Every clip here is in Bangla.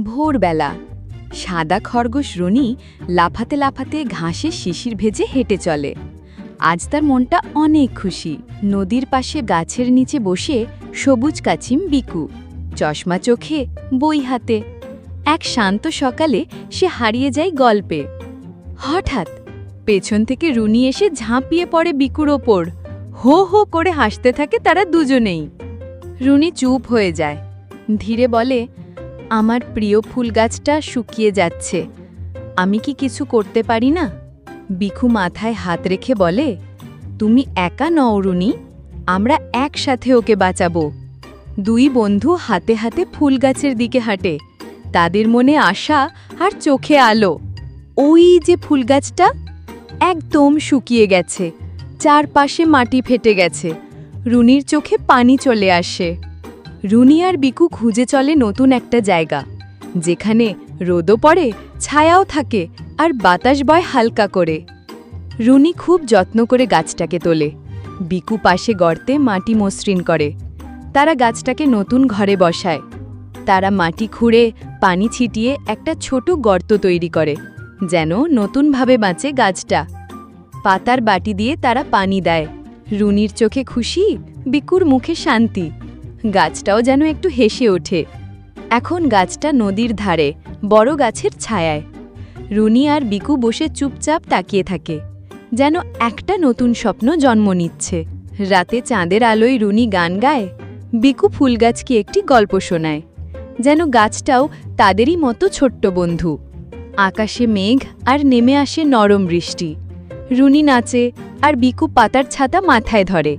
ভোরবেলা সাদা খরগোশ রনি লাফাতে লাফাতে ঘাসের শিশির ভেজে হেঁটে চলে। আজ তার মনটা অনেক খুশি। নদীর পাশে গাছের নিচে বসে সবুজ কাচিম বিকু, চশমা চোখে, বই হাতে। এক শান্ত সকালে সে হারিয়ে যায় গল্পে। হঠাৎ পেছন থেকে রুনি এসে ঝাঁপিয়ে পড়ে বিকুর ওপর। হো হো করে হাসতে থাকে তারা দুজনেই। রুনি চুপ হয়ে যায়, ধীরে বলে, আমার প্রিয় ফুল গাছটা শুকিয়ে যাচ্ছে, আমি কি কিছু করতে পারি না? বিকু মাথায় হাত রেখে বলে, তুমি একা নও রুনি, আমরা একসাথে ওকে বাঁচাবো। দুই বন্ধু হাতে হাতে ফুল গাছের দিকে হাঁটে, তাদের মনে আশা আর চোখে আলো। ওই যে ফুল গাছটা একদম শুকিয়ে গেছে, চারপাশে মাটি ফেটে গেছে। রুনির চোখে পানি চলে আসে। রুনি আর বিকু খুঁজে চলে নতুন একটা জায়গা, যেখানে রোদও পড়ে, ছায়াও থাকে আর বাতাস বয় হালকা করে। রুনি খুব যত্ন করে গাছটাকে তোলে, বিকু পাশে গর্তে মাটি মসৃণ করে। তারা গাছটাকে নতুন ঘরে বসায়। তারা মাটি খুঁড়ে পানি ছিটিয়ে একটা ছোট গর্ত তৈরি করে, যেন নতুনভাবে বাঁচে গাছটা। পাতার বাটি দিয়ে তারা পানি দেয়। রুনির চোখে খুশি, বিকুর মুখে শান্তি। গাছটাও যেন একটু হেসে ওঠে। এখন গাছটা নদীর ধারে বড় গাছের ছায়ায়। রুনি আর বিকু বসে চুপচাপ তাকিয়ে থাকে, যেন একটা নতুন স্বপ্ন জন্ম নিচ্ছে। রাতে চাঁদের আলোয় রুনি গান গায়, বিকু ফুলগাছকে একটি গল্প শোনায়, যেন গাছটাও তাদেরই মতো ছোট্ট বন্ধু। আকাশে মেঘ আর নেমে আসে নরম বৃষ্টি। রুনি নাচে আর বিকু পাতার ছাতা মাথায় ধরে।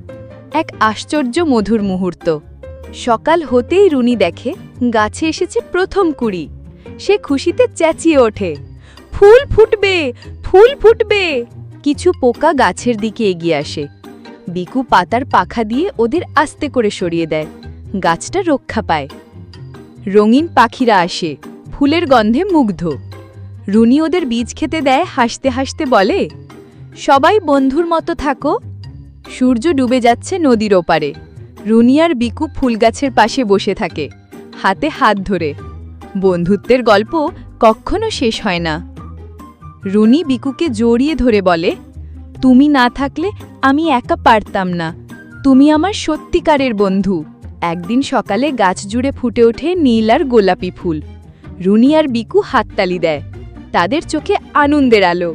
এক আশ্চর্য মধুর মুহূর্ত। সকাল হতেই রুনি দেখে গাছে এসেছে প্রথম কুড়ি। সে খুশিতে চেঁচিয়ে ওঠে, ফুল ফুটবে, ফুল ফুটবে। কিছু পোকা গাছের দিকে এগিয়ে আসে। বিকু পাতার পাখা দিয়ে ওদের আস্তে করে সরিয়ে দেয়। গাছটা রক্ষা পায়। রঙিন পাখিরা আসে, ফুলের গন্ধে মুগ্ধ। রুনি ওদের বীজ খেতে দেয়, হাসতে হাসতে বলে, সবাই বন্ধুর মতো থাকো। সূর্য ডুবে যাচ্ছে নদীর ওপারে। রুনি আর বিকু ফুলগাছের পাশে বসে থাকে, হাতে হাত ধরে। বন্ধুত্বের গল্প কখনো শেষ হয় না। রুনি বিকুকে জড়িয়ে ধরে বলে, তুমি না থাকলে আমি একা পারতাম না, তুমি আমার সত্যিকারের বন্ধু। একদিন সকালে গাছ জুড়ে ফুটে ওঠে নীল আর গোলাপি ফুল। রুনি আর বিকু হাততালি দেয়, তাদের চোখে আনন্দের আলো।